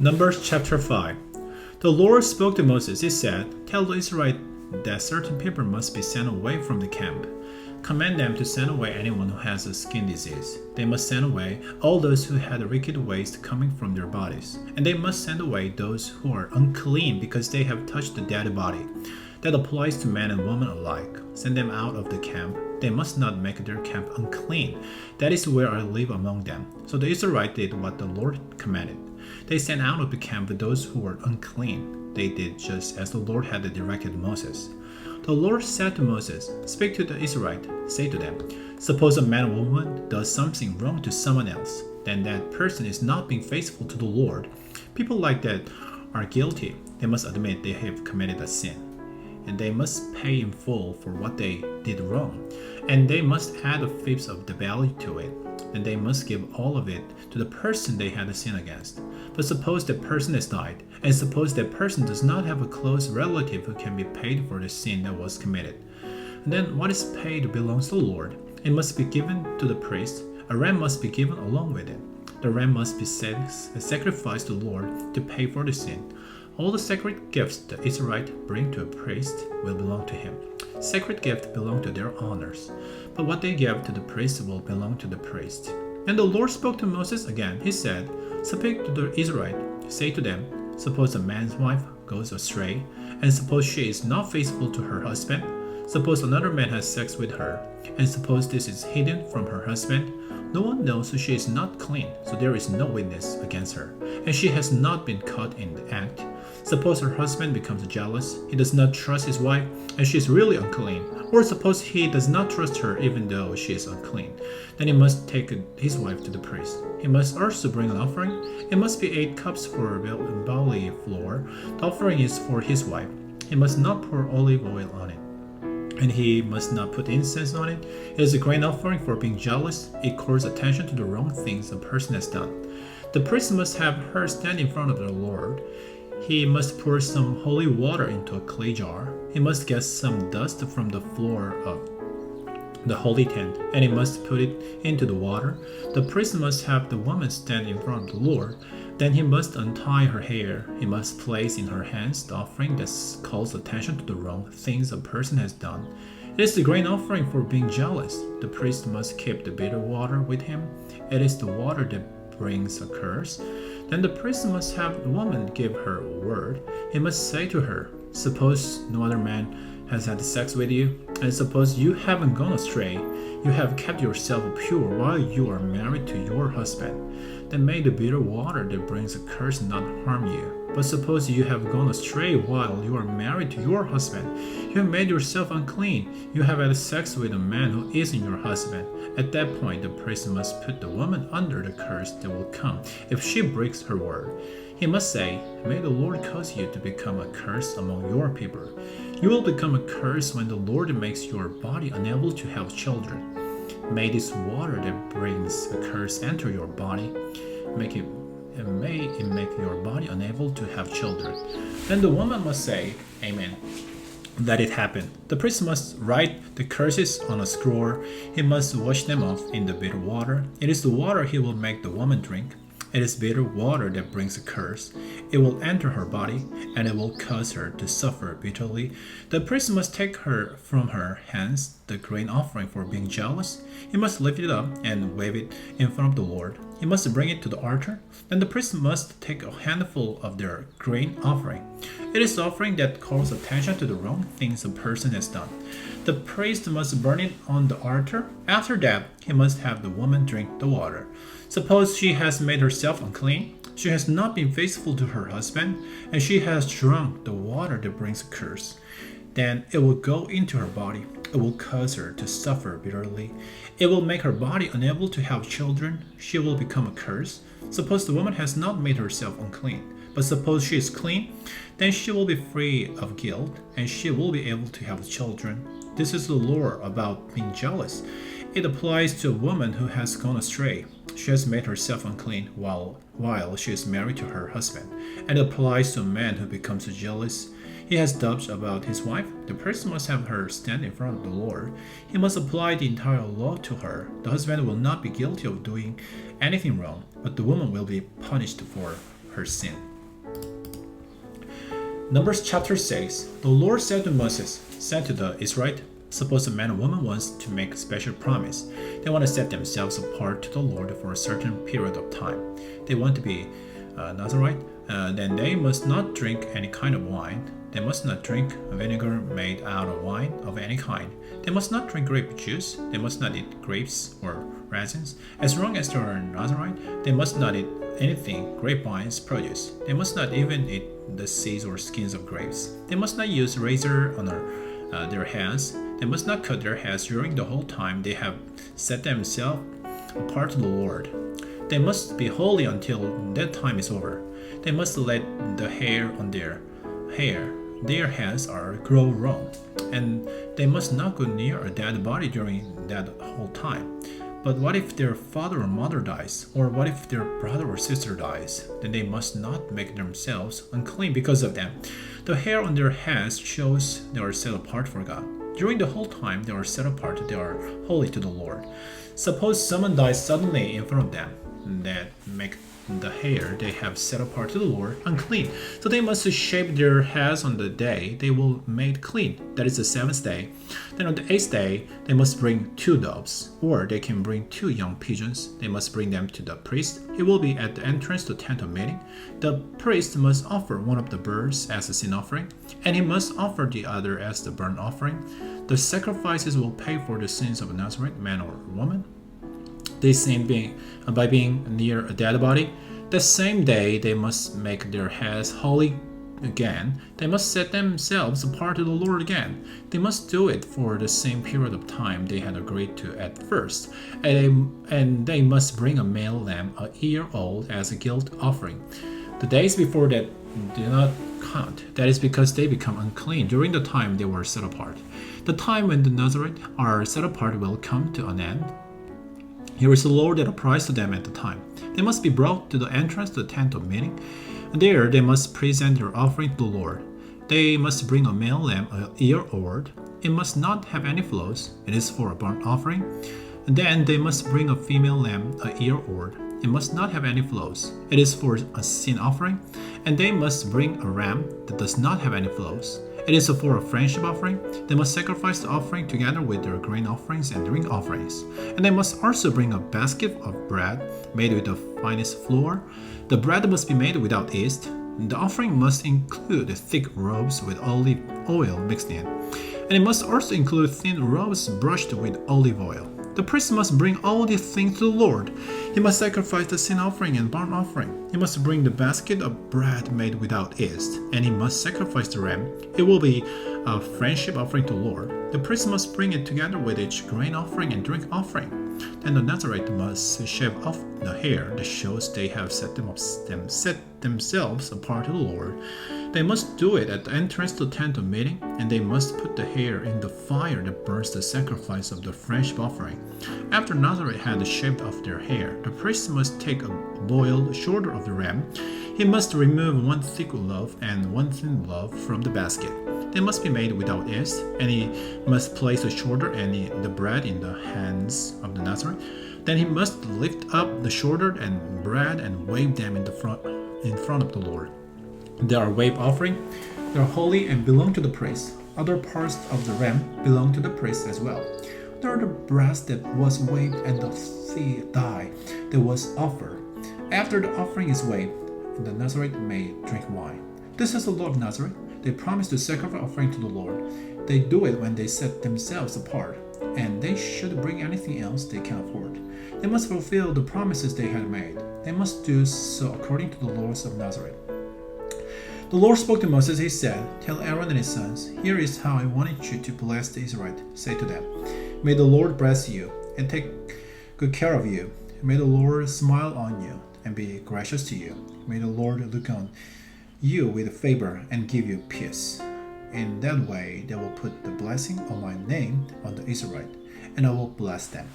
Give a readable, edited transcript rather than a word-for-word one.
Numbers chapter 5. The Lord spoke to Moses. He said, "Tell the Israelites that certain people must be sent away from the camp. Command them to send away anyone who has a skin disease. They must send away all those who had wicked waste coming from their bodies. And they must send away those who are unclean because they have touched the dead body." That applies to man and woman alike. Send them out of the camp. They must not make their camp unclean. That is where I live among them. So the Israelites did what the Lord commanded. They sent out of the camp those who were unclean. They did just as the Lord had directed Moses. The Lord said to Moses, "Speak to the Israelites. Say to them, suppose a man or woman does something wrong to someone else. Then that person is not being faithful to the Lord. People like that are guilty. They must admit they have committed a sin. And they must pay in full for what they did wrong. And they must add a fifth of the value to it. And they must give all of it to the person they had sinned against. But suppose that person has died, and suppose that person does not have a close relative who can be paid for the sin that was committed. And then what is paid belongs to the Lord. It must be given to the priest. A ram must be given along with it. The ram must be sacrificed to the Lord to pay for the sin. All the sacred gifts the Israelites bring to a priest will belong to him. Sacred gifts belong to their honors, but what they give to the priest will belong to the priest." And the Lord spoke to Moses again. He said, "Speak to the Israelites. Say to them, suppose a man's wife goes astray, and suppose she is not faithful to her husband. Suppose another man has sex with her, and suppose this is hidden from her husband. No one knows, so she is not clean, so there is no witness against her, and she has not been caught in the act. Suppose her husband becomes jealous, he does not trust his wife, and she is really unclean. Or suppose he does not trust her even though she is unclean. Then he must take his wife to the priest. He must also bring an offering. It must be 8 cups for barley flour. The offering is for his wife. He must not pour olive oil on it, and he must not put incense on it. It is a grain offering for being jealous. It calls attention to the wrong things a person has done. The priest must have her stand in front of the Lord. He must pour some holy water into a clay jar. He must get some dust from the floor of the holy tent, and he must put it into the water. The priest must have the woman stand in front of the Lord. Then he must untie her hair. He must place in her hands the offering that calls attention to the wrong things a person has done. It is the grain offering for being jealous. The priest must keep the bitter water with him. It is the water that brings a curse. Then the priest must have the woman give her a word. He must say to her, "Suppose no other man has had sex with you, and suppose you haven't gone astray. You have kept yourself pure while you are married to your husband. Then may the bitter water that brings a curse not harm you. But suppose you have gone astray while you are married to your husband. You have made yourself unclean. You have had sex with a man who isn't your husband. At that point, the priest must put the woman under the curse that will come if she breaks her word. He must say, 'May the Lord cause you to become a curse among your people. You will become a curse when the Lord makes your body unable to have children. May this water that brings a curse enter your body. May it make your body unable to have children.' Then the woman must say, 'Amen.' Let it happen. The priest must write the curses on a scroll. He must wash them off in the bitter water. It is the water he will make the woman drink. It is bitter water that brings a curse. It will enter her body, and it will cause her to suffer bitterly. The priest must take her from her hands the grain offering for being jealous. He must lift it up and wave it in front of the Lord. He must bring it to the altar. Then the priest must take a handful of their grain offering. It is the offering that calls attention to the wrong things a person has done. The priest must burn it on the altar. After that, he must have the woman drink the water. Suppose she has made herself unclean, she has not been faithful to her husband, and she has drunk the water that brings a curse. Then it will go into her body. It will cause her to suffer bitterly. It will make her body unable to have children. She will become a curse. Suppose the woman has not made herself unclean, but suppose she is clean, then she will be free of guilt, and she will be able to have children. This is the law about being jealous. It applies to a woman who has gone astray. She has made herself unclean while she is married to her husband. And it applies to a man who becomes jealous. He has doubts about his wife. The priest must have her stand in front of the Lord. He must apply the entire law to her. The husband will not be guilty of doing anything wrong, but the woman will be punished for her sin. Numbers chapter 6. The Lord said to Moses, said to the Israelites, suppose a man or woman wants to make a special promise. They want to set themselves apart to the Lord for a certain period of time. They want to be Nazarite. Then they must not drink any kind of wine. They must not drink vinegar made out of wine of any kind. They must not drink grape juice. They must not eat grapes or raisins. As long as they are Nazarite, they must not eat anything grapevine's produce. They must not even eat the seeds or skins of grapes. They must not use razor on their hands. They must not cut their heads during the whole time they have set themselves apart to the Lord. They must be holy until that time is over. They must let the hair on their heads grow long, and they must not go near a dead body during that whole time. But what if their father or mother dies? Or what if their brother or sister dies? Then they must not make themselves unclean because of them. The hair on their heads shows they are set apart for God. During the whole time they are set apart, they are holy to the Lord. Suppose someone dies suddenly in front of them, that make the hair they have set apart to the Lord unclean. So they must shave their heads on the day they will made clean, that is the seventh day. Then on the eighth day they must bring 2 doves, or they can bring 2 young pigeons. They must bring them to the priest. It will be at the entrance to the tent of meeting. The priest must offer one of the birds as a sin offering, and he must offer the other as the burnt offering. The sacrifices will pay for the sins of a Nazarite man or woman. They sin by being near a dead body. The same day they must make their heads holy again. They must set themselves apart to the Lord again. They must do it for the same period of time they had agreed to at first. And they must bring a male lamb a year old as a guilt offering. The days before that do not count. That is because they become unclean during the time they were set apart. The time when the Nazarite are set apart will come to an end. Here is the Lord that applies to them at the time. They must be brought to the entrance to the tent of meeting. There they must present their offering to the Lord. They must bring a male lamb a year old. It must not have any flaws. It is for a burnt offering. And then they must bring a female lamb a year old. It must not have any flaws. It is for a sin offering. And they must bring a ram that does not have any flaws. It is for a friendship offering. They must sacrifice the offering together with their grain offerings and drink offerings. And they must also bring a basket of bread made with the finest flour. The bread must be made without yeast. The offering must include thick robes with olive oil mixed in. And it must also include thin robes brushed with olive oil. The priest must bring all these things to the Lord. He must sacrifice the sin offering and burnt offering. He must bring the basket of bread made without yeast, and he must sacrifice the ram. It will be a friendship offering to the Lord. The priest must bring it together with each grain offering and drink offering. Then the Nazarite must shave off the hair that shows they have set themselves apart to the Lord. They must do it at the entrance to the tent of meeting, and they must put the hair in the fire that burns the sacrifice of the friendship offering. After Nazarite had shaved off their hair, the priest must take a boiled shoulder of the ram. He must remove 1 thick loaf and 1 thin loaf from the basket. They must be made without yeast, and he must place the shoulder and the bread in the hands of the Nazarite. Then he must lift up the shoulder and bread and wave them in front of the Lord. They are wave offering. They are holy and belong to the priest. Other parts of the ram belong to the priest as well. There are the breast that was waved and the thigh that was offered. After the offering is waved, the Nazarite may drink wine. This is the law of Nazareth. They promise to sacrifice offering to the Lord. They do it when they set themselves apart, and they should bring anything else they can afford. They must fulfill the promises they had made. They must do so according to the laws of Nazareth. The Lord spoke to Moses. He said, "Tell Aaron and his sons, here is how I wanted you to bless the Israelites. Say to them, may the Lord bless you and take good care of you. May the Lord smile on you and be gracious to you. May the Lord look on you with favor and give you peace. In that way, they will put the blessing of my name on the Israelite, and I will bless them."